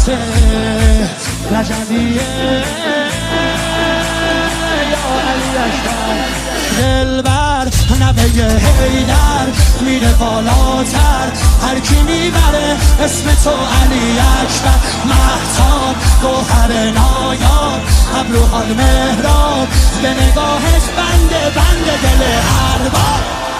عباسه رجبیه یا علی اکبر دلبر نوه حیدر میره بالاتر هر کی میبره اسم تو علی اکبر مهتاب گوهر نایاب ابروحال مهراب به نگاهش بنده دل هر بار